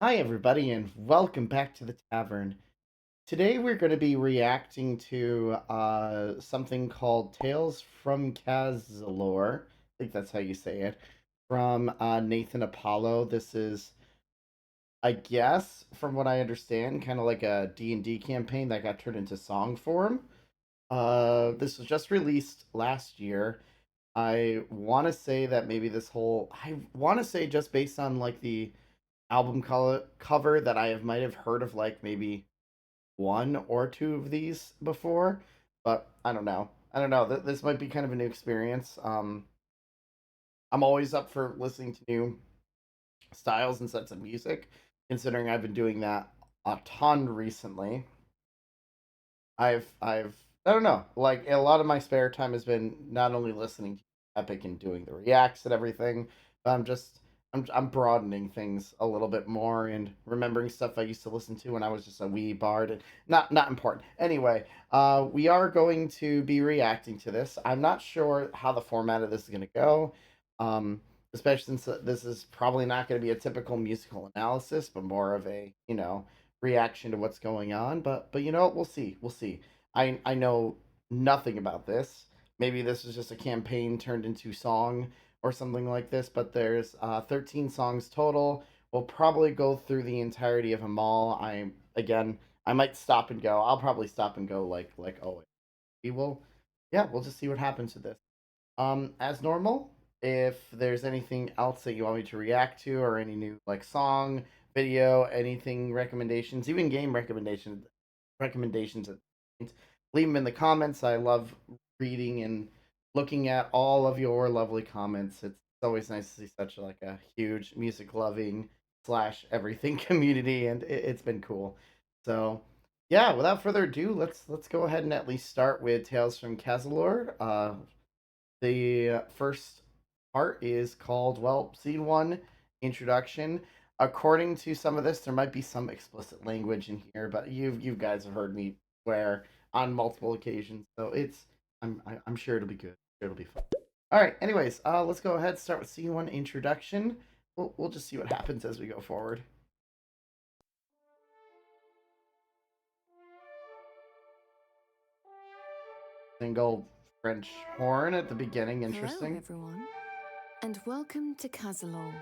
Hi, everybody, and welcome back to the tavern. Today, we're going to be reacting to something called Tales from Cazilor. I think that's how you say it. From Naethan Apollo. This is, I guess, from what I understand, kind of like a D&D campaign that got turned into song form. This was just released last year. I want to say that maybe I want to say just based on like the album cover that might have heard of like maybe one or two of these before, but I don't know. I don't know. This might be kind of a new experience. I'm always up for listening to new styles and sets of music, considering I've been doing that a ton recently. I've I don't know. Like a lot of my spare time has been not only listening to Epic and doing the reacts and everything, but I'm broadening things a little bit more and remembering stuff I used to listen to when I was just a wee bard. Not important. Anyway, we are going to be reacting to this. I'm not sure how the format of this is going to go. Um, Especially since this is probably not going to be a typical musical analysis, but more of a, reaction to what's going on. But you know what? We'll see. We'll see. I know nothing about this. Maybe this is just a campaign turned into song or something like this. But there's 13 songs total. We'll probably go through the entirety of them all. I might stop and go. I'll probably stop and go like oh we will. Yeah, we'll just see what happens with this. As normal, if there's anything else that you want me to react to or any new like song, video, anything recommendations, even game recommendations, leave them in the comments. I love reading and looking at all of your lovely comments. It's always nice to see such like a huge music loving slash everything community, and it's been cool. So yeah, without further ado, let's go ahead and at least start with Tales from Cazilor. The first part is called, well, Scene 1 Introduction. According to some of this, there might be some explicit language in here, but you guys have heard me swear on multiple occasions, so I'm sure it'll be good. It'll be fun. All right. Anyways, let's go ahead and start with Scene 1 Introduction. We'll just see what happens as we go forward. Single French horn at the beginning. Hello, Interesting. everyone, and welcome to Cazilor.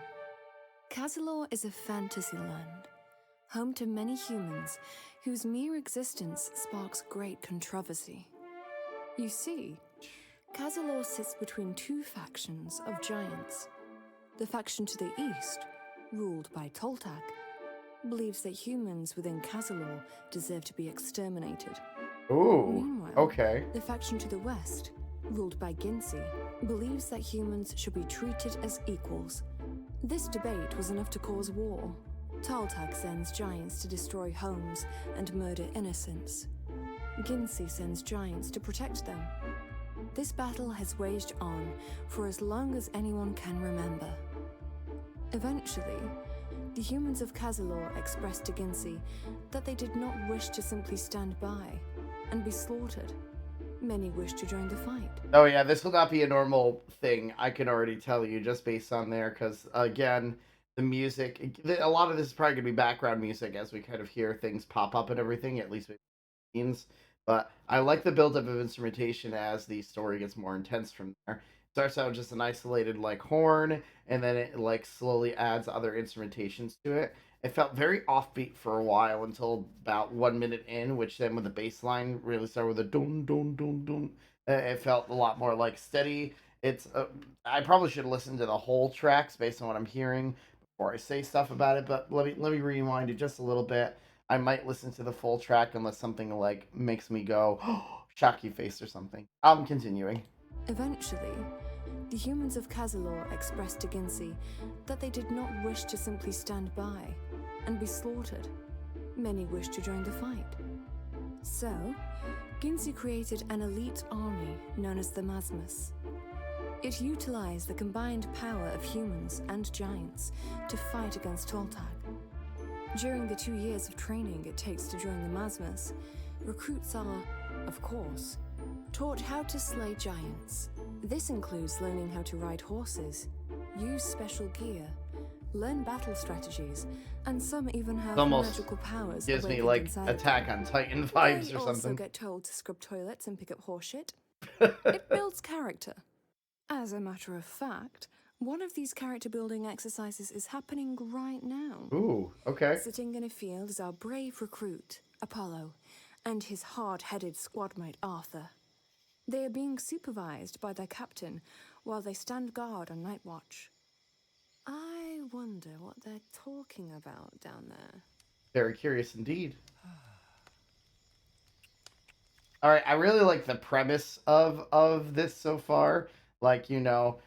Cazilor is a fantasy land, home to many humans whose mere existence sparks great controversy. You see, Cazilor sits between two factions of giants. The faction to the east, ruled by Toltac, believes that humans within Cazilor deserve to be exterminated. Ooh. Meanwhile, Okay. the faction to the west, ruled by Gincy, believes that humans should be treated as equals. This debate was enough to cause war. Toltac sends giants to destroy homes and murder innocents. Gincy sends giants to protect them. This battle has waged on for as long as anyone can remember. Eventually, the humans of Cazilor expressed to Gincy that they did not wish to simply stand by and be slaughtered. Many wished to join the fight. Oh yeah, this will not be a normal thing. I can already tell you just based on there, because again, the music. A lot of this is probably gonna be background music as we kind of hear things pop up and everything. At least with scenes. But I like the buildup of instrumentation as the story gets more intense from there. Starts out just an isolated like horn, and then it like slowly adds other instrumentations to it. It felt very offbeat for a while until about 1 minute in, which then when the bass line really started with a dun dun dun dun, it felt a lot more like steady. I probably should listen to the whole tracks based on what I'm hearing before I say stuff about it. But let me rewind it just a little bit. I might listen to the full track unless something like makes me go shocky face or something. I'm continuing. Eventually, the humans of Cazilor expressed to Gincy that they did not wish to simply stand by and be slaughtered. Many wished to join the fight. So, Gincy created an elite army known as the Masmus. It utilized the combined power of humans and giants to fight against Toltac. During the 2 years of training it takes to join the Masmus, recruits are, of course, taught how to slay giants. This includes learning how to ride horses, use special gear, learn battle strategies, and some even have almost magical powers gives me awakened like inside of them. Attack on Titan They vibes or also something. get told to scrub toilets and pick up horseshit. It builds character. As a matter of fact, one of these character building exercises is happening right now. Ooh, okay. Sitting in a field is our brave recruit, Apollo, and his hard-headed squadmate, Arthur. They are being supervised by their captain while they stand guard on night watch. I wonder what they're talking about down there. Very curious indeed. All right, I really like the premise of this so far. Like, you know,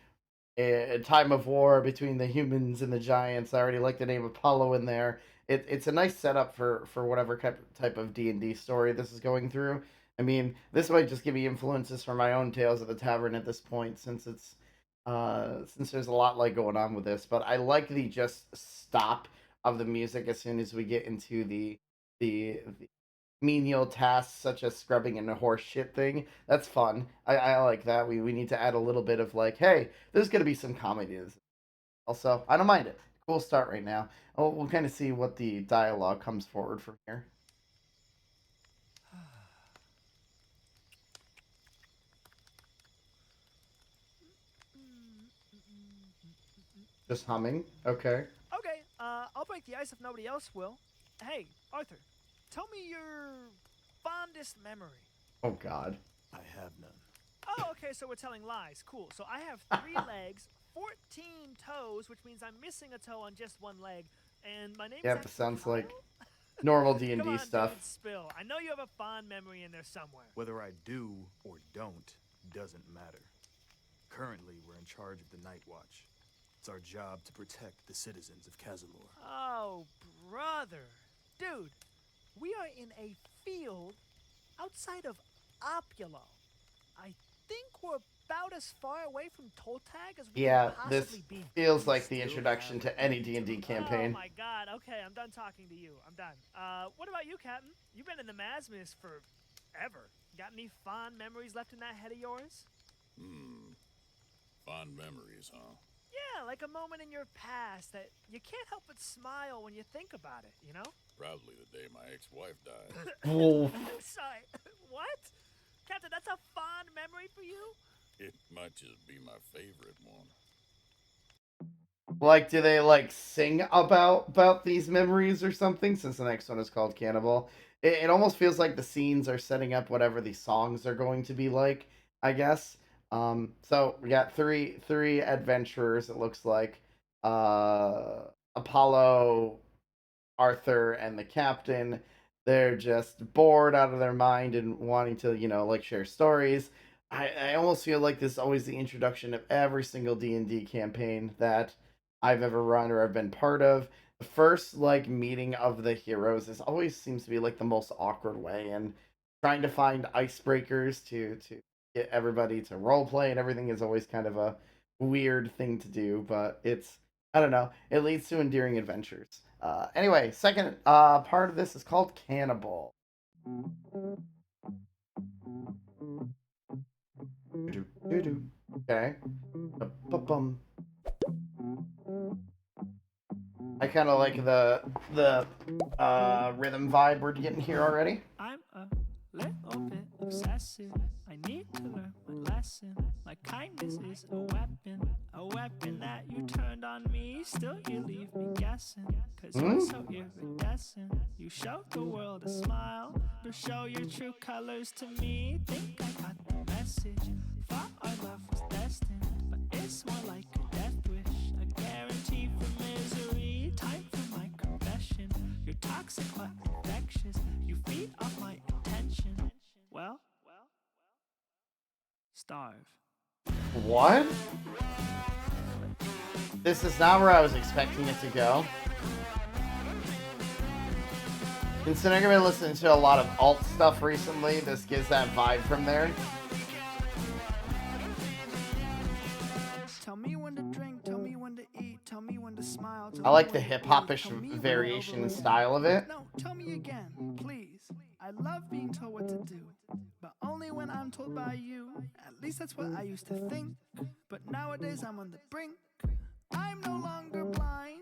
a time of war between the humans and the giants. I already like the name Apollo in there. It's a nice setup for whatever type of D&D story this is going through. I mean, this might just give me influences from my own Tales of the Tavern at this point, since there's a lot like going on with this. But I like the just stop of the music as soon as we get into the menial tasks such as scrubbing and a horse shit thing. That's fun. I like that. We need to add a little bit of like, hey, there's gonna be some comedy in this. Also, I don't mind it. Cool start right now. We'll kind of see what the dialogue comes forward from here. Just humming. Okay. Okay, I'll break the ice if nobody else will. Hey, Arthur, tell me your fondest memory. Oh God. I have none. Oh, okay, so we're telling lies. Cool. So I have 3 legs, 14 toes, which means I'm missing a toe on just one leg, and my name's Yep, sounds Kyle? like normal D and Come D on, stuff. dude, spill. I know you have a fond memory in there somewhere. Whether I do or don't doesn't matter. Currently, we're in charge of the Night Watch. It's our job to protect the citizens of Cazilor. Oh, brother. Dude, we are in a field outside of Apollo. I think we're about as far away from Toltac as we Yeah, can this possibly be. feels like the introduction to any D&D Oh campaign. my god, okay, I'm done talking to you. I'm done. What about you, Captain? You've been in the Masmus forever. Got any fond memories left in that head of yours? Fond memories, huh? Yeah, like a moment in your past that you can't help but smile when you think about it, you know? Probably the day my ex-wife died. Oh, Sorry, what? Captain, that's a fond memory for you? It might just be my favorite one. like, do they like sing about these memories or something? Since the next one is called Cannibal, it almost feels like the scenes are setting up whatever these songs are going to be like. I guess. So we got three adventurers. It looks like Apollo, Arthur, and the captain. They're just bored out of their mind and wanting to, you know, like share stories. I almost feel like this is always the introduction of every single D&D campaign that I've ever run or I've been part of. The first like meeting of the heroes is always seems to be like the most awkward way, and trying to find icebreakers to get everybody to role play and everything is always kind of a weird thing to do, but it's, I don't know, it leads to endearing adventures. Anyway, second part of this is called Cannibal. Okay. Ba-bum. I kind of like the rhythm vibe we're getting here already. I'm a little bit obsessive. I need to learn my lesson. My kindness is a weapon that you turned on me. Still, you leave me guessing, cause you're so iridescent. You show the world a smile, but show your true colors to me. Think I got the message. Thought our love was destined, but it's more like a death wish, a guarantee for misery. Time for my confession. You're toxic but infectious. You feed off my attention. Well, starve. What? This is not where I was expecting it to go. Considering I've been listening to a lot of alt stuff recently, this gives that vibe from there. Tell me when to drink, tell me when to eat, tell me when to smile. I like the hip-hop-ish variation and style of it. No, tell me again, please. I love being told what to do, but only when I'm told by you. At least that's what I used to think. But nowadays I'm on the brink I'm no longer blind.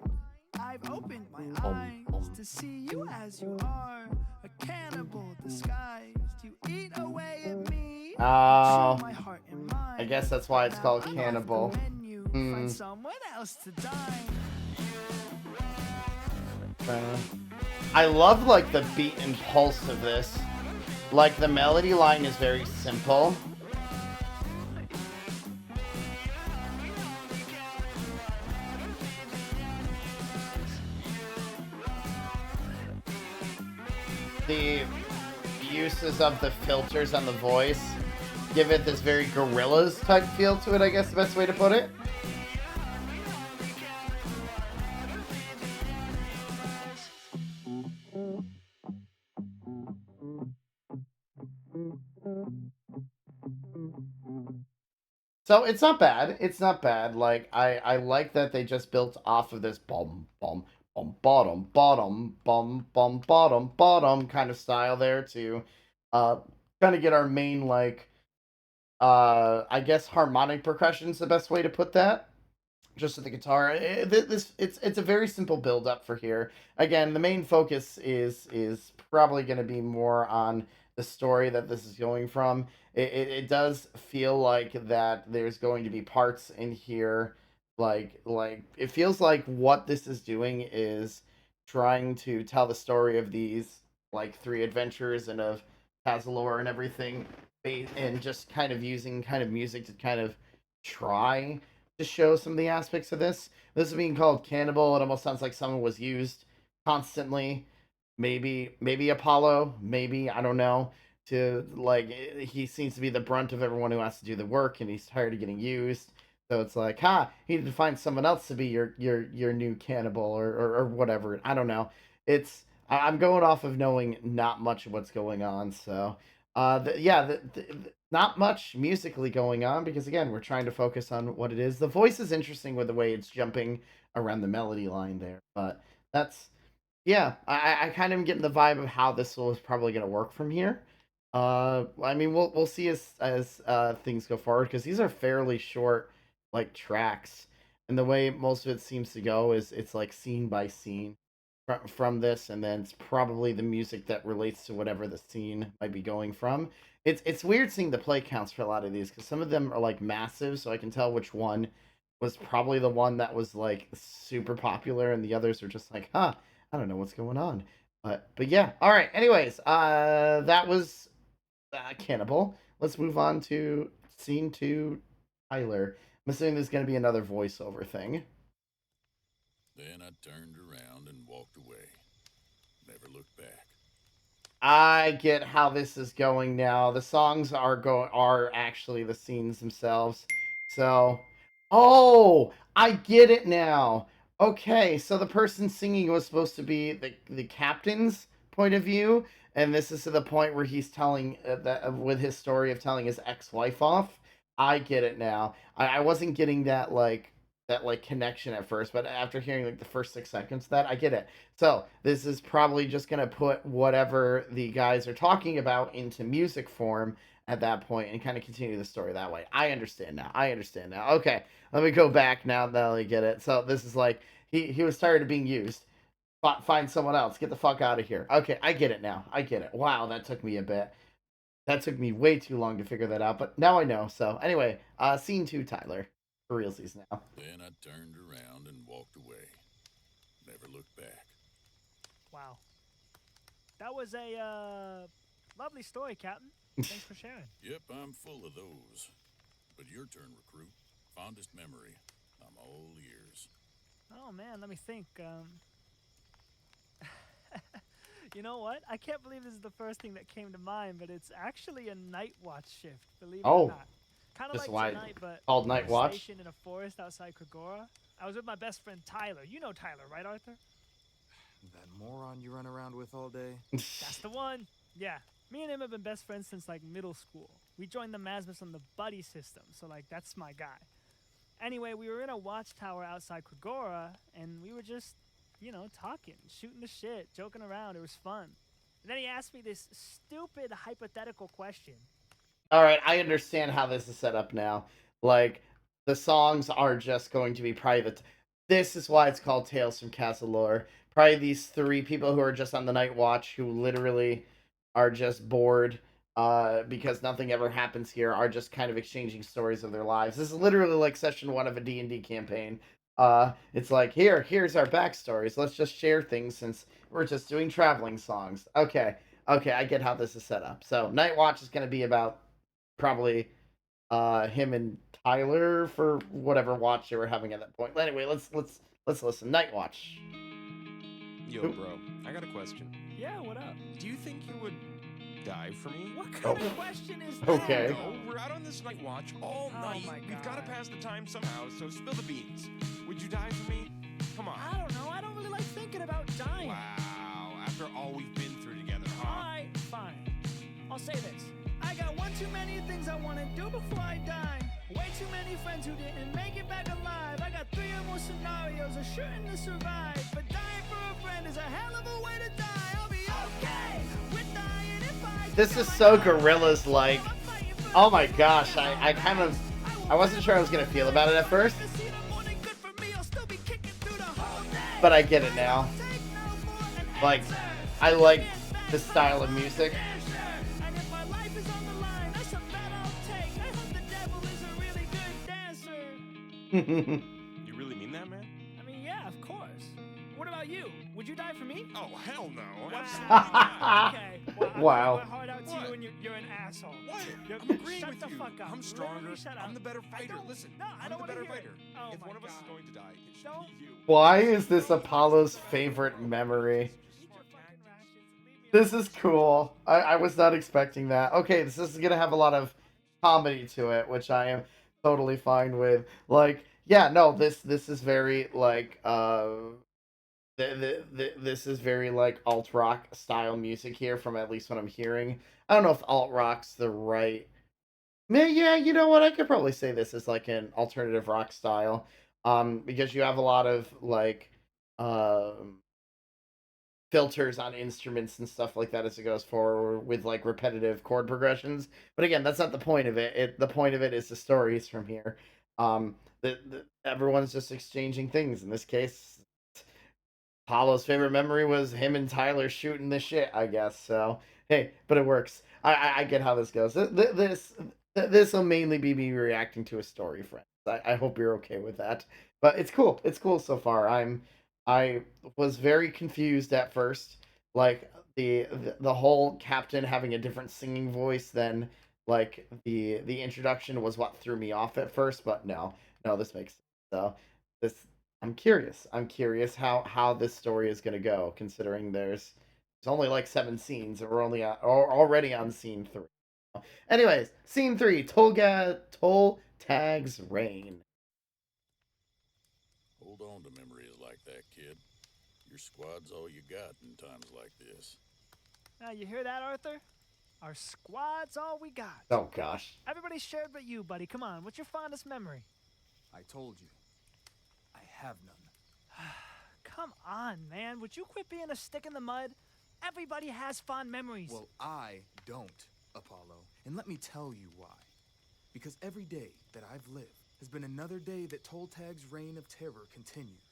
I've opened my eyes to see you as you are. A cannibal disguised. You eat away at me. Oh, Chew my heart and mind. I guess that's why it's Now called I'm off Cannibal. the menu. Find someone else to dine. I love like the beat and pulse of this. Like the melody line is very simple. The uses of the filters on the voice give it this very Gorillaz type feel to it, I guess the best way to put it. So it's not bad. It's not bad. Like I like that they just built off of this bum bum bottom kind of style there to uh kind of get our main like I guess harmonic percussion is the best way to put that. Just with the guitar, it's a very simple build up for here. Again, the main focus is probably going to be more on the story that this is going from. It does feel like that there's going to be parts in here like it feels like what this is doing is trying to tell the story of these like three adventures and of Cazilor and everything, and just kind of using kind of music to kind of try to show some of the aspects of this. This is being called Cannibal. It almost sounds like someone was used constantly. Maybe Apollo, maybe, I don't know. To like he seems to be the brunt of everyone who has to do the work and he's tired of getting used. So it's like, he need to find someone else to be your new cannibal or whatever. I don't know. I'm going off of knowing not much of what's going on, so not much musically going on because again we're trying to focus on what it is. The voice is interesting with the way it's jumping around the melody line there, but that's yeah. I kind of am getting the vibe of how this was probably going to work from here. I mean we'll see as things go forward because these are fairly short like tracks, and the way most of it seems to go is it's like scene by scene from this, and then it's probably the music that relates to whatever the scene might be going from. It's weird seeing the play counts for a lot of these because some of them are like massive, so I can tell which one was probably the one that was like super popular, and the others are just like, I don't know what's going on. But yeah, all right. Anyways, that was Cannibal. Let's move on to scene two, Tyler. I'm assuming there's gonna be another voiceover thing. Then I turned around and walked away. Never looked back. I get how this is going now. The songs are actually the scenes themselves. So, oh, I get it now. Okay, so the person singing was supposed to be the captain's point of view, and this is to the point where he's telling that with his story of telling his ex-wife off. I get it now. I wasn't getting that connection at first, but after hearing like the first 6 seconds of that, I get it. So this is probably just gonna put whatever the guys are talking about into music form at that point and kind of continue the story that way. I understand now. I understand now. Okay, let me go back now that I get it. So this is like he was tired of being used. Find someone else. Get the fuck out of here. Okay, I get it now. I get it. Wow, that took me a bit. That took me way too long to figure that out, but now I know. So anyway, scene two, Tyler. For realsies now. Then I turned around and walked away. Never looked back. Wow. That was a lovely story, Captain. Thanks for sharing. Yep, I'm full of those. But your turn, recruit. Fondest memory. I'm all ears. Oh man, let me think. You know what? I can't believe this is the first thing that came to mind, but it's actually a night watch shift, believe it or not. Kind of This is like why tonight, but called Night Watch. Stationed in a forest outside Kragora. I was with my best friend Tyler. You know Tyler, right, Arthur? That moron you run around with all day? That's the one. Yeah, me and him have been best friends since like middle school. We joined the Masmus on the buddy system, so like that's my guy. Anyway, we were in a watchtower outside Kragora, and we were just, you know, talking, shooting the shit, joking around. It was fun. And then he asked me this stupid hypothetical question. All right, I understand how this is set up now. Like the songs are just going to be private. this is why it's called Tales from Cazilor. Probably these three people who are just on the night watch, who literally are just bored because nothing ever happens here, are just kind of exchanging stories of their lives. This is literally like session one of a D&D campaign. It's like, here's our backstories. Let's just share things since we're just doing traveling songs. Okay, I get how this is set up. So Night Watch is going to be about probably him and Tyler for whatever watch they were having at that point. But anyway, let's listen. Night Watch. Yo, Oop. bro, I got a question. Yeah, what up? Do you think you would die for me? What Oh. kind of question is that? Okay. No, we're out on this night watch all Oh night. my We've got to God. pass the time somehow, so spill the beans. Would you die for me? Come on. I don't know. I don't really like thinking about dying. Wow, after all we've been through together, huh? Alright, fine. I'll say this. I got one too many things I want to do before I die. Way too many friends who didn't make it back alive. I got 3 or more scenarios of shooting to survive. But dying for a friend is a hell of a way to die. I'll be okay with dying if I This is so Gorillas like. Oh my gosh, I wasn't sure I was gonna feel about it at first, but I get it now. Like, I like this style of music. And if my life is on the line, that's a bet I'll take. I hope the devil is a really good dancer. You really mean that, man? I mean, yeah, of course. What about you? Would you die for me? Oh, hell no. Okay. Well, I'm Wow. gonna go hard out to What? you and you're an asshole. What? You're- I'm agreeing shut with the you. fuck up. I'm stronger. Literally shut up. I'm the better I fighter. don't- Listen, no, I I'm don't the wanna better hear it. fighter. Oh If my one of us is God. going to die, it should Don't- be you. Why is this Apollo's favorite memory? Eat your fucking rations. Leave me This is cool. I was not expecting that. Okay, this is gonna have a lot of comedy to it, which I am totally fine with. Like, yeah, no, this is very like this is very like alt rock style music here from at least what I'm hearing. I don't know if alt rock's the right. Yeah, you know what? I could probably say this is like an alternative rock style, because you have a lot of like um filters on instruments and stuff like that as it goes forward with like repetitive chord progressions. But again, that's not the point of it. The point of it is the stories from here. Everyone's just exchanging things. In this case, Paulo's favorite memory was him and Tyler shooting the shit, I guess. So hey, but it works. I get how this goes. This will mainly be me reacting to a story, friends. I hope you're okay with that. But it's cool. It's cool so far. I was very confused at first, like the whole captain having a different singing voice than like the introduction was what threw me off at first. But no, this makes sense. So this I'm curious. I'm curious how this story is gonna go, considering there's only like 7 scenes, and we're already on scene 3. Anyways, scene 3, Toltac's reign. Hold on to memories like that, kid. Your squad's all you got in times like this. Now, you hear that, Arthur? Our squad's all we got. Oh gosh. Everybody's shared but you, buddy. Come on, what's your fondest memory? I told you. I have none. Come on, man. Would you quit being a stick in the mud? Everybody has fond memories. Well, I don't, Apollo. And let me tell you why. Because every day that I've lived has been another day that Toltac's reign of terror continues.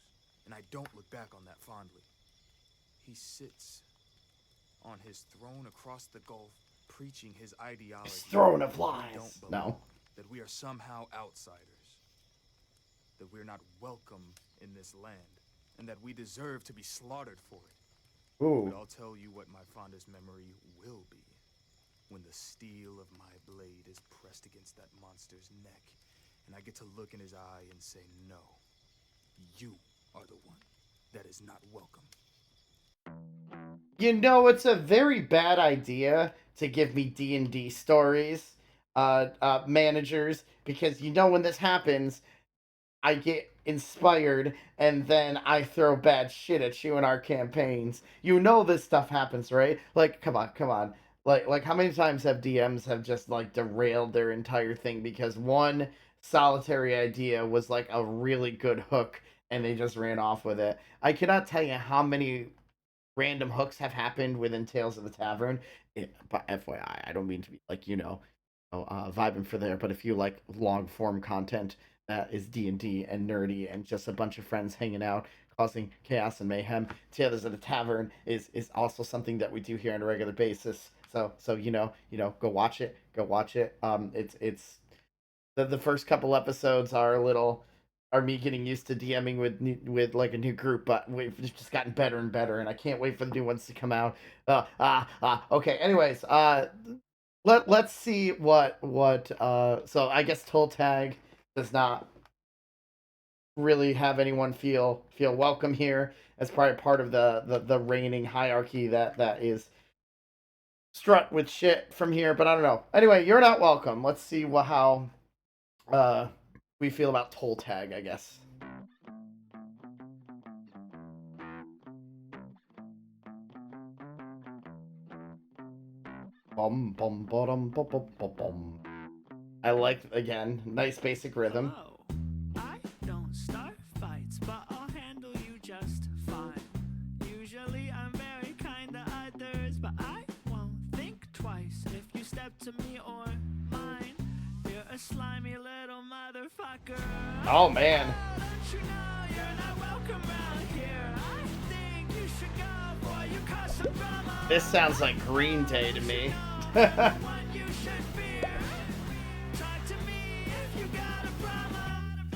And I don't look back on that fondly. He sits on his throne across the gulf, preaching his ideology. His throne of that we lies. don't No. belong, that we are somehow outsiders, that we're not welcome in this land, and that we deserve to be slaughtered for it. But Ooh. I'll tell you what my fondest memory will be. When the steel of my blade is pressed against that monster's neck, and I get to look in his eye and say, no, you are the one that is not welcome. You know, it's a very bad idea to give me D&D stories, managers, because you know when this happens, I get inspired and then I throw bad shit at you in our campaigns. You know this stuff happens, right? Like, come on. Like how many times have DMs have just like derailed their entire thing because one solitary idea was like a really good hook and they just ran off with it. I cannot tell you how many random hooks have happened within Tales of the Tavern. But FYI, I don't mean to be like, vibing for there, but if you like long form content, that is D&D and nerdy and just a bunch of friends hanging out, causing chaos and mayhem. Taylor's at a tavern is also something that we do here on a regular basis. So go watch it. Go watch it. It's the first couple episodes are a little are me getting used to DMing with like a new group, but we've just gotten better and better, and I can't wait for the new ones to come out. Okay. Anyways, let's see what so I guess Toltag does not really have anyone feel welcome here as part of the reigning hierarchy that is strut with shit from here, but I don't know. Anyway, you're not welcome. Let's see how uh we feel about Toltag, I guess. Bum bum bum bum bum bum bum. I like again, nice basic rhythm. Hello. I don't start fights, but I'll handle you just fine. Usually I'm very kind to others, but I won't think twice if you step to me or mine. You're a slimy little motherfucker. Oh man. Oh, don't you know you're not welcome around here? I think you should go, boy, you cause some drama. This sounds like Green Day to me. What you should fear. Talk to me if you got a problem.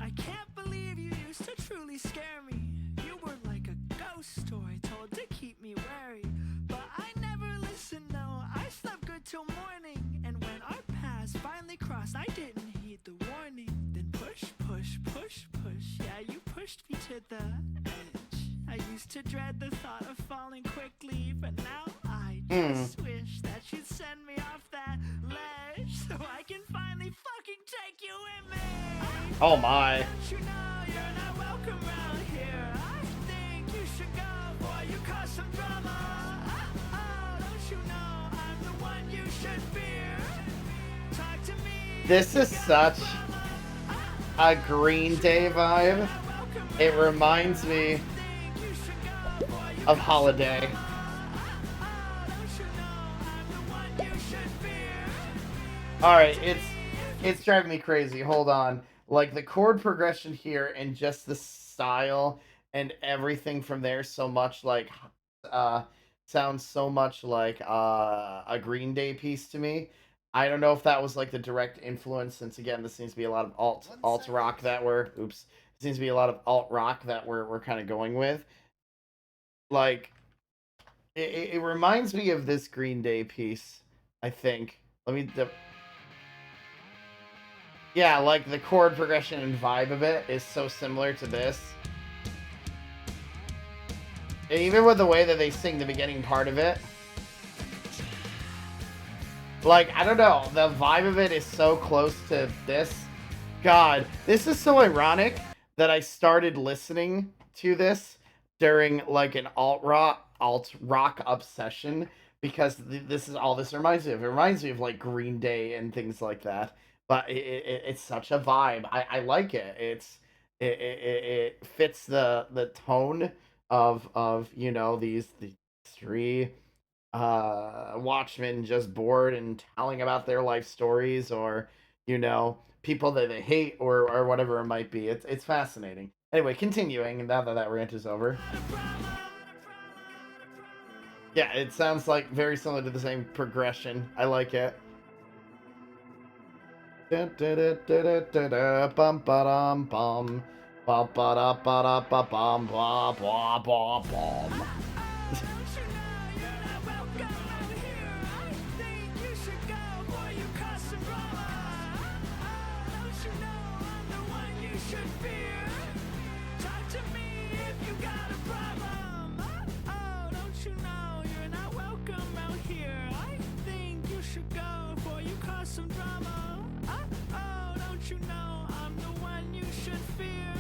I can't believe you used to truly scare me. You were like a ghost story told to keep me wary. But I never listened, no, I slept good till morning. And when our paths finally crossed, I didn't heed the warning. Then push, push, push, push. Yeah, you pushed me to the edge. I used to dread the thought of falling quickly, but now I just wish that you'd send me off that ledge so I can finally fucking take you with me. Oh my. Don't you know you're not welcome around here? I think you should go, boy, you cause some drama. Oh, don't you know I'm the one you should fear? Talk to me. This is such a Green Day vibe. It reminds me of Holiday. Alright, it's driving me crazy. Hold on. Like the chord progression here and just the style and everything from there so much like uh sounds so much like a Green Day piece to me. I don't know if that was like the direct influence, since again this seems to be a lot of alt rock that we're seems to be a lot of alt rock that we're kind of going with. Like it reminds me of this Green Day piece, I think. Yeah, like the chord progression and vibe of it is so similar to this. And even with the way that they sing the beginning part of it. Like, I don't know, the vibe of it is so close to this. God, this is so ironic that I started listening to this during like an alt rock obsession, because this is all this reminds me of. It reminds me of like Green Day and things like that. But it's such a vibe. I like it. It fits the tone of these three watchmen just bored and telling about their life stories, or people that they hate, or whatever it might be. It's fascinating. Anyway, continuing now that rant is over. Yeah, it sounds like very similar to the same progression. I like it. Bum ba dum bum. Ba ba da ba da ba bum blah blah blah bum. Some drama. Oh, don't you know I'm the one you should fear?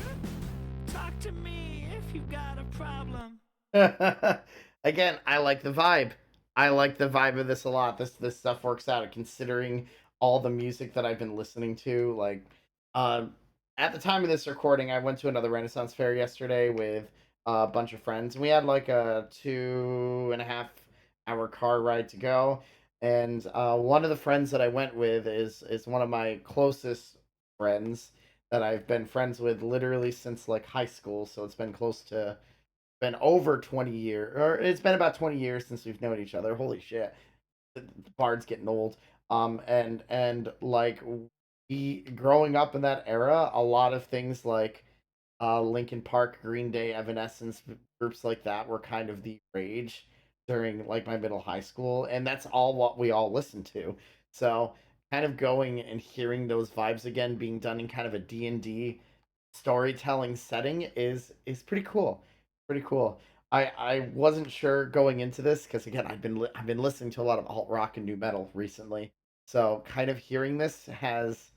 Talk to me if you got a problem. Again, I like the vibe. I like the vibe of this a lot. This stuff works out, considering all the music that I've been listening to. Like, at the time of this recording, I went to another Renaissance fair yesterday with a bunch of friends. We had like a 2.5 hour car ride to go. And one of the friends that I went with is one of my closest friends, that I've been friends with literally since like high school. So it's been been over 20 years, or it's been about 20 years since we've known each other. Holy shit, the bard's getting old. And like we growing up in that era, a lot of things like Linkin Park, Green Day, Evanescence, groups like that were kind of the rage during like my middle high school, and that's all what we all listened to. So kind of going and hearing those vibes again being done in kind of a D&D storytelling setting is pretty cool. Pretty cool. I wasn't sure going into this because again I've been listening to a lot of alt rock and new metal recently. So kind of hearing this has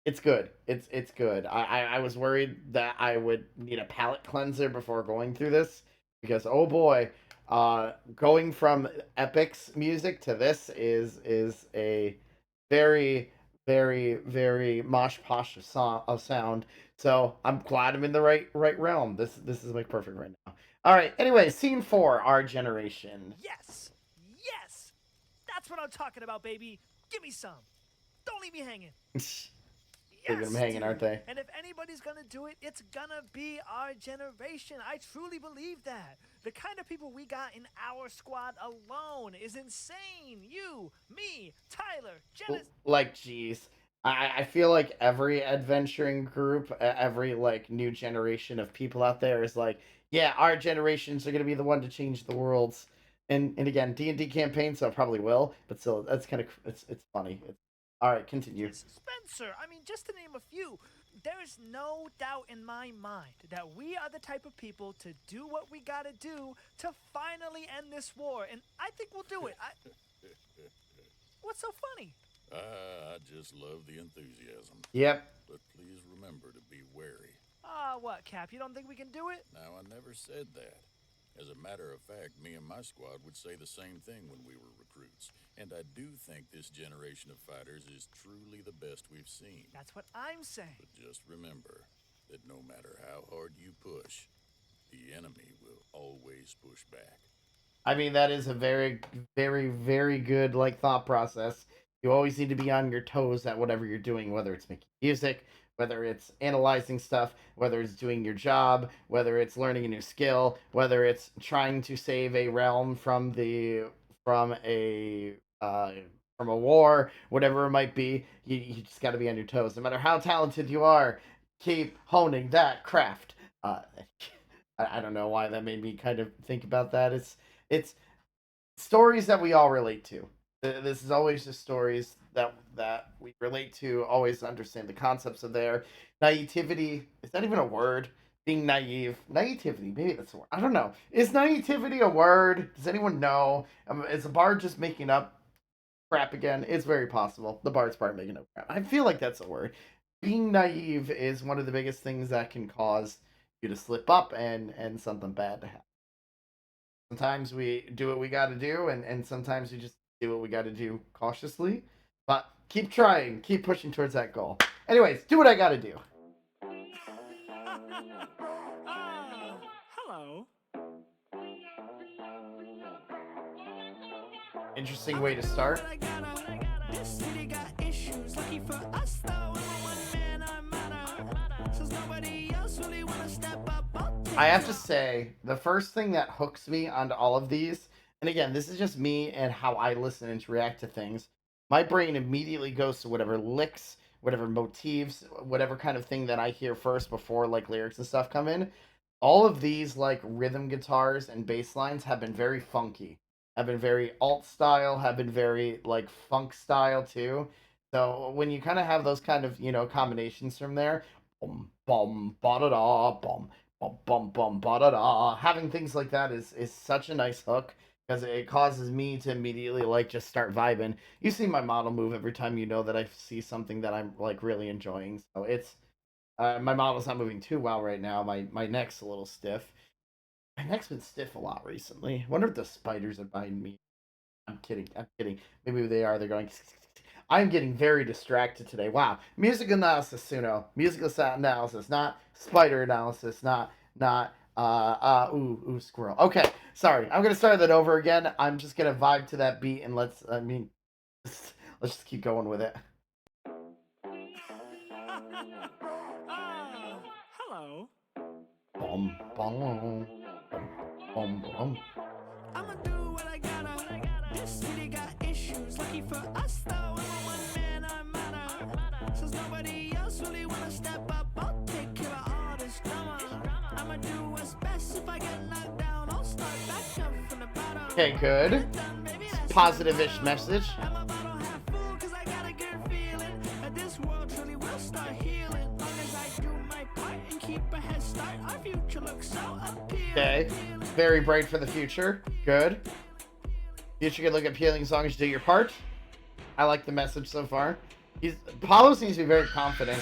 it's good. It's good. I was worried that I would need a palate cleanser before going through this because oh boy, going from Epic's music to this is a very very mosh posh of sound. So I'm glad I'm in the right realm. This is like perfect right now. All right. Anyway, scene 4, our generation. Yes! Yes! That's what I'm talking about, baby. Give me some. Don't leave me hanging. Leaving them hanging, aren't they? And if anybody's gonna do it, it's gonna be our generation. I truly believe that. The kind of people we got in our squad alone is insane. You, me, Tyler, Janice. Like, geez. I feel like every adventuring group, every like new generation of people out there is like, yeah, our generations are gonna be the one to change the worlds. And again, D&D campaign, so it probably will, but still, that's kind of it's funny. All right, continue. Spencer, I mean, just to name a few, there's no doubt in my mind that we are the type of people to do what we gotta do to finally end this war, and I think we'll do it. What's so funny? I just love the enthusiasm. Yep. But please remember to be wary. What, Cap? You don't think we can do it? Now, I never said that. As a matter of fact, me and my squad would say the same thing when we were recruits. And I do think this generation of fighters is truly the best we've seen. That's what I'm saying. But just remember that no matter how hard you push, the enemy will always push back. I mean, that is a very good like thought process. You always need to be on your toes at whatever you're doing, whether it's making music, whether it's analyzing stuff, whether it's doing your job, whether it's learning a new skill, whether it's trying to save a realm from a from a war, whatever it might be. You just got to be on your toes, no matter how talented you are. Keep honing that craft. I don't know why that made me kind of think about that. It's stories that we all relate to. This is always just stories that we relate to. Always understand the concepts of their naivety. Is that even a word? Being naive, naivety. Maybe that's a word. I don't know. Is naivety a word? Does anyone know? Is the bard just making up crap again? It's very possible. The bard's part making up crap. I feel like that's a word. Being naive is one of the biggest things that can cause you to slip up and something bad to happen. Sometimes we do what we got to do, and sometimes we just do what we got to do cautiously. But keep trying, keep pushing towards that goal. Anyways, do what I got to do. Hello. Interesting way to start. This city got issues. Lucky for us, though, I'm a one-man armada. Says nobody else really wanna step up. I have to say, the first thing that hooks me onto all of these, and again, this is just me and how I listen and react to things. My brain immediately goes to whatever licks, whatever motifs, whatever kind of thing that I hear first before like lyrics and stuff come in. All of these like rhythm guitars and bass lines have been very funky, have been very alt style, have been very like funk style too. So when you kind of have those kind of combinations from there, bum bum ba da da bum bum bum bum ba da da, having things like that is such a nice hook because it causes me to immediately like just start vibing. You see my model move every time you know that I see something that I'm like really enjoying. So it's my model's not moving too well right now. My neck's a little stiff. My neck's been stiff a lot recently. I wonder if the spiders are biting me. I'm kidding. I'm kidding. Maybe they are. They're going. I'm getting very distracted today. Wow. Music analysis, Suno. Musical analysis, not spider analysis, not squirrel. Okay. Sorry. I'm gonna start that over again. I'm just gonna vibe to that beat and let's just keep going with it. Bum, bum, bum, bum. I'ma do what I gotta. This city got issues. Lucky for us though, I'm a one man, I matter. Since nobody else really wanna step up, I'll take care of all this drama. I'ma do what's best. If I get knocked down, I'll start back up from the bottom. Okay, good. Positive-ish message. I'm a bottle half full, 'cause I got a good feeling that this world truly will start healing. Long as I do my part and keep a head start, our future looks so appealing. Okay. Very bright for the future. Good. Future can look appealing as long as you do your part. I like the message so far. Apollo seems to be very confident.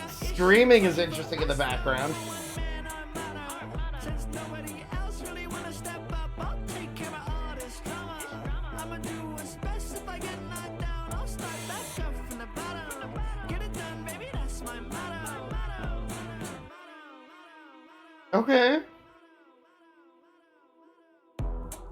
Screaming is interesting in the background. Okay.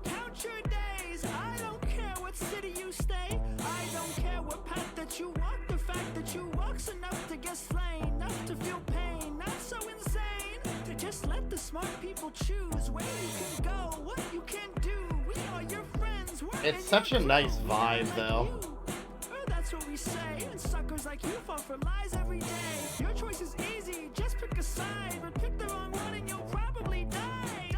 Count your days. I don't care what city you stay. I don't care what path that you walk. The fact that you walk's enough to get slain, enough to feel pain. Not so insane to just let the smart people choose where you can go, what you can do. We are your friends. It's such a nice vibe, though. That's what we say. And suckers like you fall for lies every day. Your choice is easy. Just pick a side, but pick the wrong one and you'll probably die.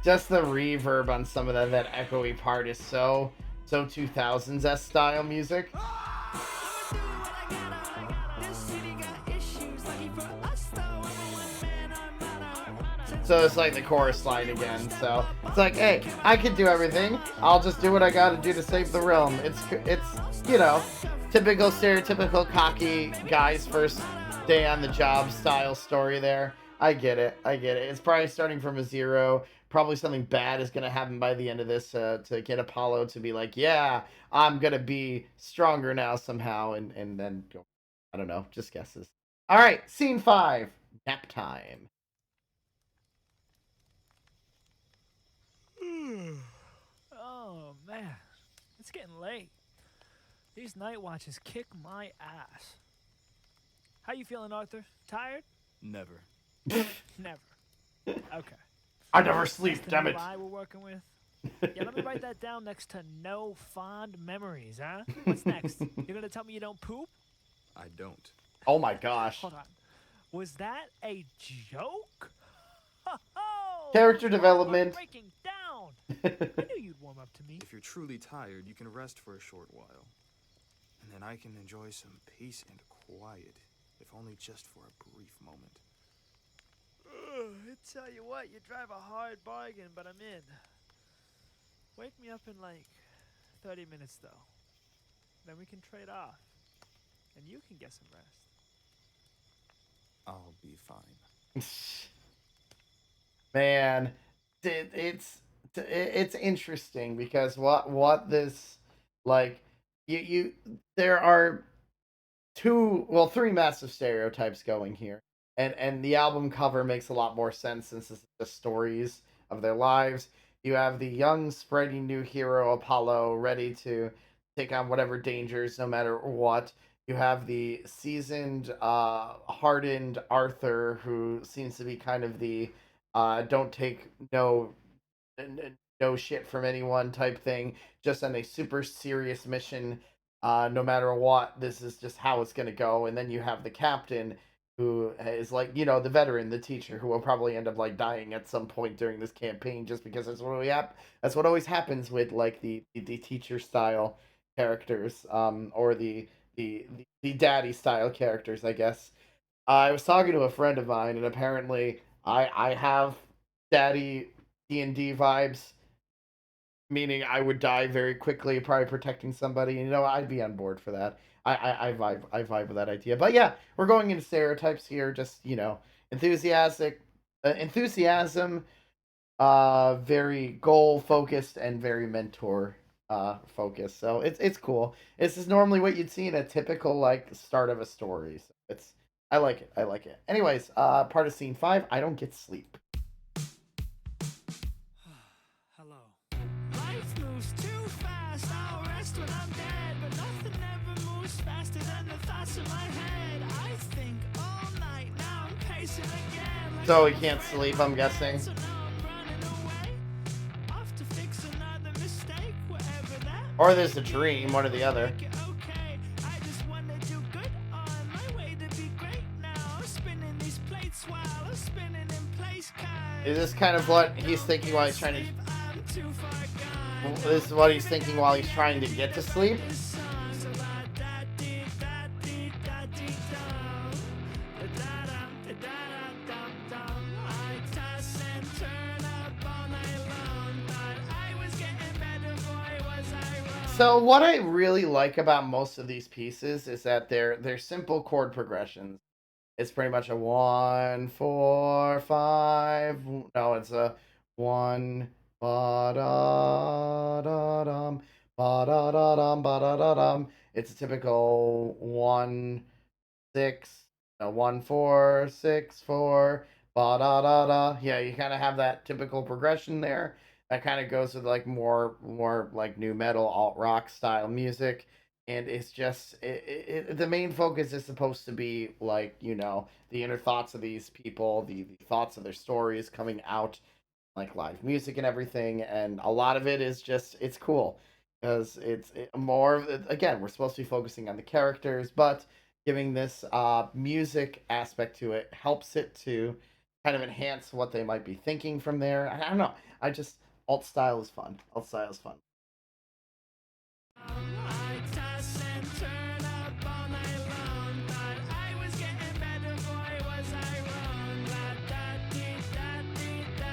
Just the reverb on some of that echoey part is so 2000s style music. So it's like the chorus line again. So it's like, hey, I can do everything. I'll just do what I gotta do to save the realm. It's you know, typical stereotypical cocky guy's first day on the job style story there. I get it. It's probably starting from a zero. Probably something bad is gonna happen by the end of this to get Apollo to be like, yeah, I'm gonna be stronger now somehow, and then go. I don't know, just guesses. All right, scene 5, nap time. Oh man, it's getting late. These night watches kick my ass. How you feeling, Arthur? Tired? Never. Never. Okay. I never sleep, That's the damn new it. lie we're working with. Yeah, let me write that down next to no fond memories, huh? What's next? You're gonna tell me you don't poop? I don't. Oh my gosh. Hold on. Was that a joke? Character development. Breaking down. I knew you'd warm up to me. If you're truly tired, you can rest for a short while. And then I can enjoy some peace and quiet, if only just for a brief moment. I tell you what, you drive a hard bargain, but I'm in. Wake me up in like 30 minutes, though. Then we can trade off. And you can get some rest. I'll be fine. Man, it's interesting because what this, like, you there are three massive stereotypes going here, and the album cover makes a lot more sense since this is the stories of their lives. You have the young, spreading new hero Apollo ready to take on whatever dangers, no matter what. You have the seasoned, hardened Arthur, who seems to be kind of the don't take no shit from anyone type thing, just on a super serious mission. No matter what, this is just how it's gonna go. And then you have the captain, who is like, the veteran, the teacher, who will probably end up like dying at some point during this campaign, just because that's what always happens with like the teacher style characters, or the daddy style characters, I guess. I was talking to a friend of mine, and apparently I have daddy D&D vibes, meaning I would die very quickly, probably protecting somebody. And, I'd be on board for that. I vibe with that idea. But yeah, we're going into stereotypes here. Just enthusiasm, very goal focused and very mentor focused. So it's cool. This is normally what you'd see in a typical like start of a story. So I like it. Anyways, part of scene 5. I don't get sleep. Hello. Life moves too fast. I'll rest when I'm dead, but nothing ever moves faster than the thoughts in my head. I think So he can't sleep, I'm guessing. Or there's a dream, one or the other. Is this kind of what he's thinking while he's trying to... This is what he's thinking while he's trying to get to sleep? So what I really like about most of these pieces is that they're simple chord progressions. It's pretty much a 1, 4, 5. No, it's a 1 ba da da dum ba da da dum ba da da dum. It's a typical 1 6, 1 4 6 4 ba da da da. Yeah, you kind of have that typical progression there. That kind of goes with like more like new metal alt rock style music, and it's just the main focus is supposed to be like the inner thoughts of these people, the thoughts of their stories coming out like live music and everything, and a lot of it is just it's cool because more again, we're supposed to be focusing on the characters, but giving this music aspect to it helps it to kind of enhance what they might be thinking from there. I don't know, I just alt style is fun. Alt style is fun.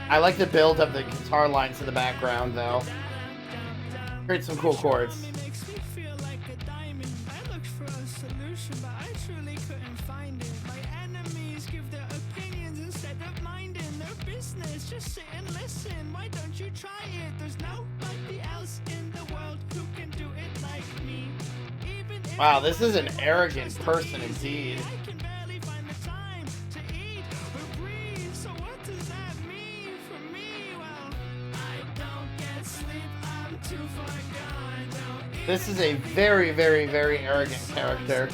I like the build of the guitar lines in the background, though. Create some cool chords. Just sit and listen. Why don't you try it? There's nobody else in the world who can do it like me. Wow, this is an arrogant person indeed. I can barely find the time to eat or breathe. So what does that mean for me? Well, I don't get sleep. I'm too far gone. This is a very, very, very arrogant character.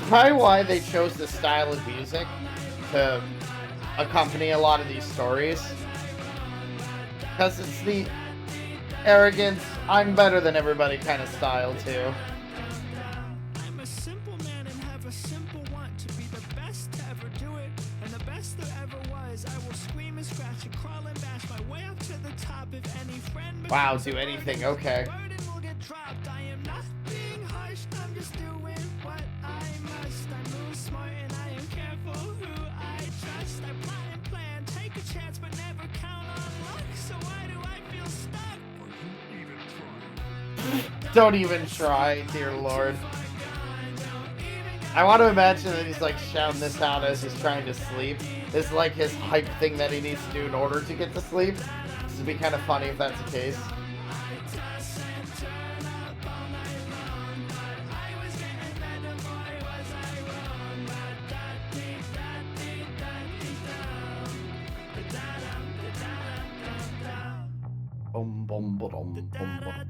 Probably why they chose this style of music to accompany a lot of these stories, because it's the arrogance, I'm better than everybody kind of style too. I'm a simple man and have a simple want to be the best to ever do it, and the best there ever was. I will scream and scratch and crawl and bash my way up to the top. If any friend Wow, do anything, okay. burden will get dropped. I am not being harsh, I'm just doing what I must. I move smart and I am careful who I trust. I plot and plan, take a chance but never count on luck. So why do I feel stuck? Don't even try, dear lord. I want to imagine that he's like shouting this out as he's trying to sleep. This is like his hype thing that he needs to do in order to get to sleep. This would be kind of funny if that's the case. Bum bum ba-dum, bum ba-dum.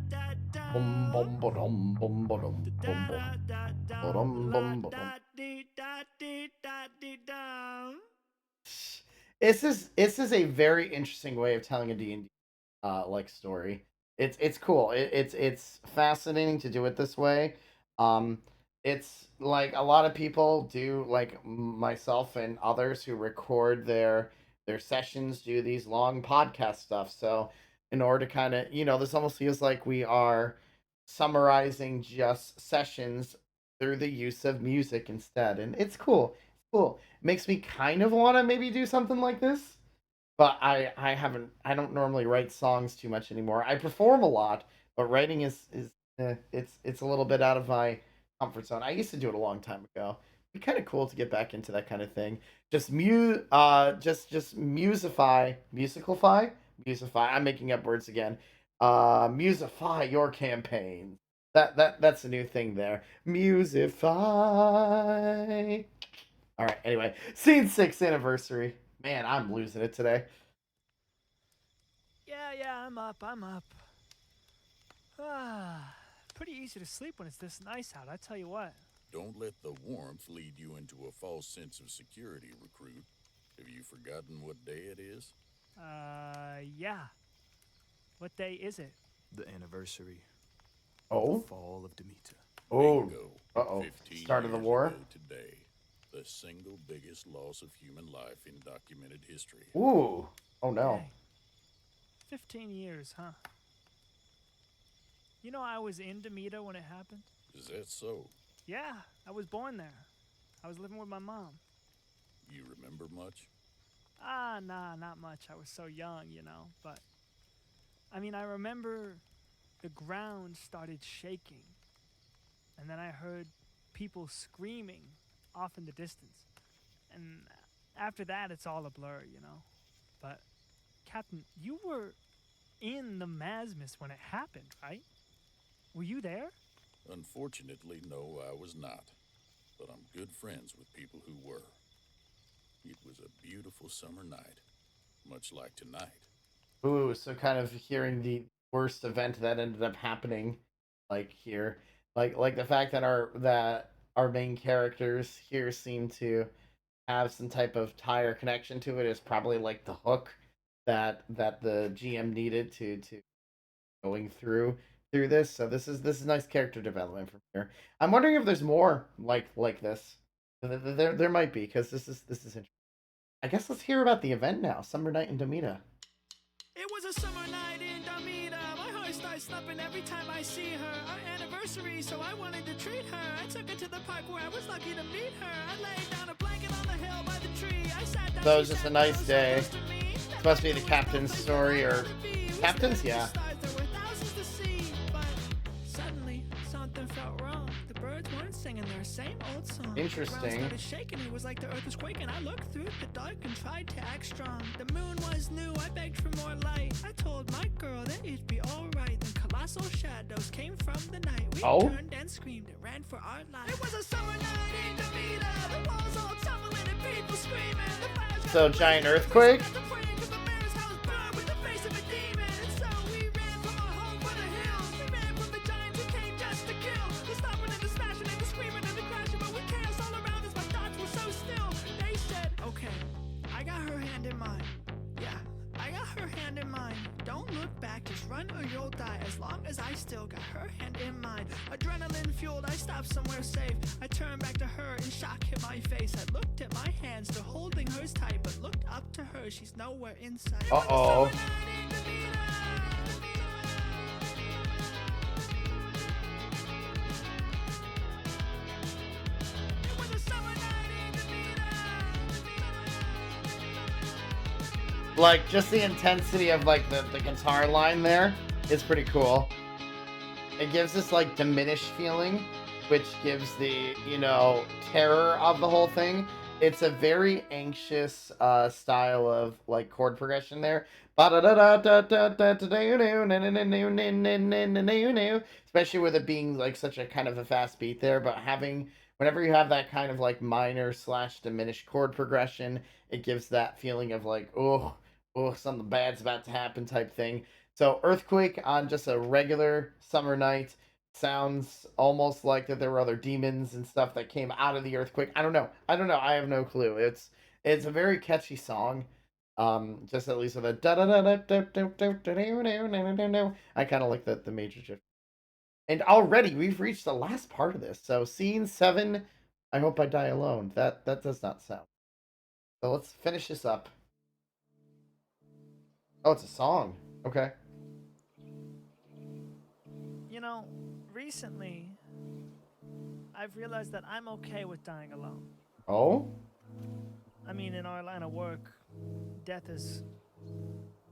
Bum bum ba-dum, bum ba-dum, bum bum. Ba-dum, bum ba-dum. This is a very interesting way of telling a D&D like story. It's cool. It's fascinating to do it this way. Um, it's like a lot of people do, like myself and others who record their sessions, do these long podcast stuff. So in order to kind of this almost feels like we are summarizing just sessions through the use of music instead, and it's cool. It's cool. Makes me kind of want to maybe do something like this, but I don't normally write songs too much anymore. I perform a lot, but writing is it's a little bit out of my comfort zone. I used to do it a long time ago. It'd be kind of cool to get back into that kind of thing. Just musicify. I'm making up words again. Musify your campaigns. That's a new thing there. Musify. All right. Anyway, scene 6 anniversary. Man, I'm losing it today. Yeah, I'm up. pretty easy to sleep when it's this nice out, I tell you what. Don't let the warmth lead you into a false sense of security, recruit. Have you forgotten what day it is? Yeah. What day is it? The anniversary Oh? of the fall of Demeter. Oh. Bingo. Uh-oh. 15 Start of the years war? ago today. The single biggest loss of human life in documented history. Ooh. Oh, no. Dang. 15 years, huh? You know I was in Demeter when it happened? Is that so? Yeah, I was born there. I was living with my mom. You remember much? Nah, not much. I was so young, you know, but... I mean, I remember the ground started shaking. And then I heard people screaming off in the distance. And after that, it's all a blur, you know? But, Captain, you were in the Masmus when it happened, right? Were you there? Unfortunately, no, I was not. But I'm good friends with people who were. It was a beautiful summer night, much like tonight. Ooh, so kind of hearing the worst event that ended up happening, like here, like the fact that our main characters here seem to have some type of tie or connection to it is probably like the hook that the GM needed to going through this. So this is nice character development from here. I'm wondering if there's more like this. There might be because this is interesting. I guess let's hear about the event now. Summer night in Demita. It was a summer night in Damita. My heart starts thumping every time I see her. Our anniversary, so I wanted to treat her. I took her to the park where I was lucky to meet her. I laid down a blanket on the hill by the tree. I sat down. So it was just a nice day. This must be the captain's story or captain's, yeah. Suddenly, something felt wrong. The birds weren't singing their same old song. Interesting. The ground started shaking. It was like the earth was quaking. I looked through the dark and tried to act strong. The moon was new. I begged for more light. I told my girl that it'd be alright. Then colossal shadows came from the night. We turned and screamed and ran for our lives. It was a summer night in Demeter. The walls all tumbling and people screaming. The fires So giant earthquake? Or you'll die as long as I still got her hand in mine. Adrenaline fueled, I stopped somewhere safe. I turned back to her and shock hit my face. I looked at my hands, still holding hers tight, but looked up to her, she's nowhere in sight. Uh-oh. Like, just the intensity of, like, the guitar line there is pretty cool. It gives this, like, diminished feeling, which gives the, you know, terror of the whole thing. It's a very anxious style of, like, chord progression there. Especially with it being, like, such a kind of a fast beat there, but whenever you have that kind of, like, minor / diminished chord progression, it gives that feeling of, like, oh, something bad's about to happen type thing. So earthquake on just a regular summer night sounds almost like that there were other demons and stuff that came out of the earthquake. I don't know. I have no clue. It's a very catchy song. Just at least with a da da da da da da da da da. I kind of like the major shift. And already we've reached the last part of this. So scene 7, I hope I die alone. That does not sound. So let's finish this up. Oh, it's a song. Okay. You know, recently, I've realized that I'm okay with dying alone. Oh? I mean, in our line of work, death is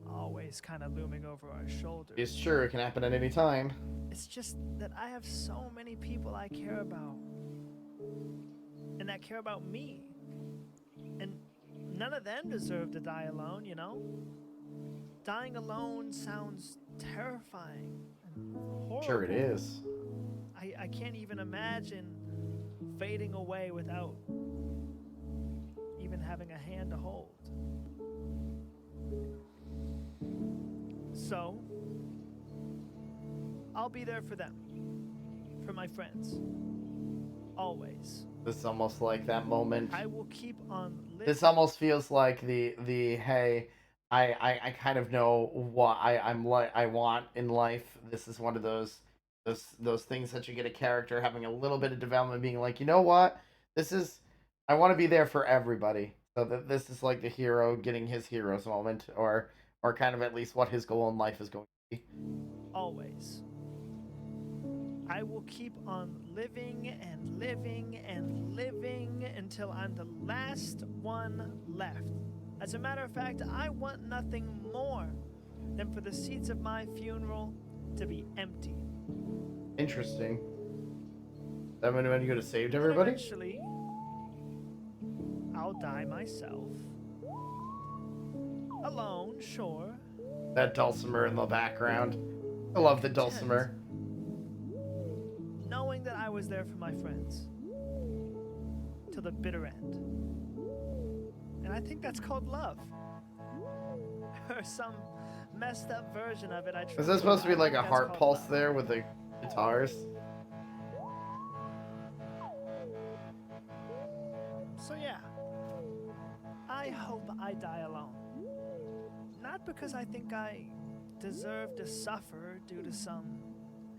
always kind of looming over our shoulders. It's true. It can happen at any time. It's just that I have so many people I care about. And that care about me. And none of them deserve to die alone, you know? Dying alone sounds terrifying and horrible. Sure it is. I can't even imagine fading away without even having a hand to hold. So, I'll be there for them. for my friends. Always. This is almost like that moment. I will keep on living. This almost feels like the hey, I kind of know what I want in life. This is one of those things that you get a character having a little bit of development, being like, you know what, this is, I want to be there for everybody. So that this is like the hero getting his hero's moment, or kind of at least what his goal in life is going to be. Always. I will keep on living and living and living until I'm the last one left. As a matter of fact, I want nothing more than for the seats of my funeral to be empty. Interesting. That when you could have saved everybody? Eventually, I'll die myself. Alone, sure. That dulcimer in the background. I love the dulcimer. Knowing that I was there for my friends. Till the bitter end. And I think that's called love. Or some messed up version of it. Is this supposed to be like a heart pulse there with the guitars? So yeah, I hope I die alone. Not because I think I deserve to suffer due to some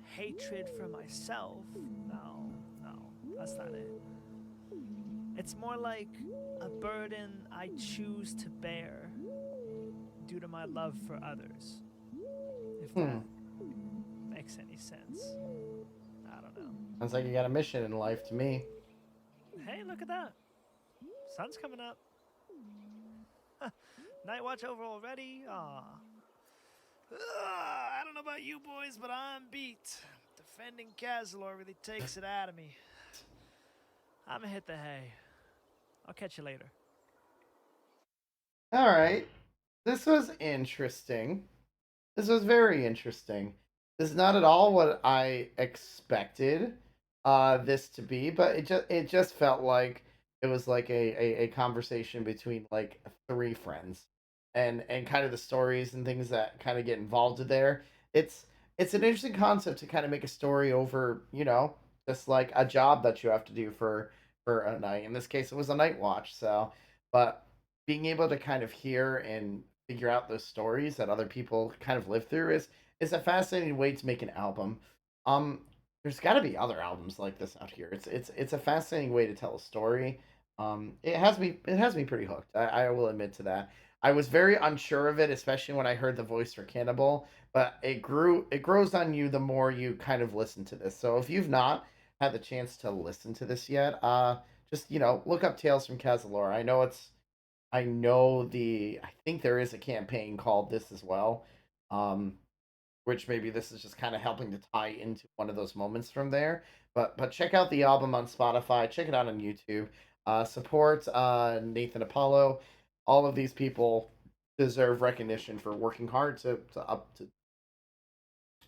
hatred for myself. No, that's not it. It's more like a burden I choose to bear due to my love for others. If that makes any sense. I don't know. Sounds like you got a mission in life to me. Hey, look at that. Sun's coming up. Night watch over already? Aw. I don't know about you boys, but I'm beat. Defending Cazilor really takes it out of me. I'm gonna hit the hay. I'll catch you later. All right. This was interesting. This was very interesting. This is not at all what I expected this to be, but it just felt like it was like a conversation between like three friends, and kind of the stories and things that kind of get involved in there. It's an interesting concept to kind of make a story over, just like a job that you have to do for a night. In this case, it was a night watch. So, but being able to kind of hear and figure out those stories that other people kind of live through is a fascinating way to make an album. Um, there's got to be other albums like this out here. It's a fascinating way to tell a story. It has me pretty hooked. I will admit to that. I was very unsure of it, especially when I heard the voice for Cannibal, but it grows on you the more you kind of listen to this. So if you've not had the chance to listen to this yet, just look up Tales from Cazilor. I think there is a campaign called this as well. Which maybe this is just kind of helping to tie into one of those moments from there. But check out the album on Spotify. Check it out on YouTube. Support Naethan Apollo. All of these people deserve recognition for working hard to up to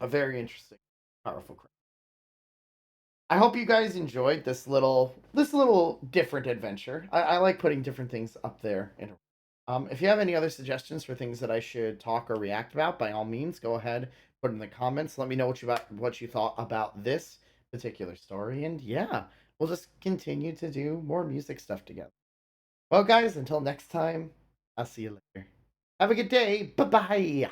a very interesting, powerful craft. I hope you guys enjoyed this little different adventure. I like putting different things up there. If you have any other suggestions for things that I should talk or react about, by all means, go ahead, put in the comments. Let me know what you thought about this particular story, and yeah, we'll just continue to do more music stuff together. Well, guys, until next time, I'll see you later. Have a good day. Bye bye.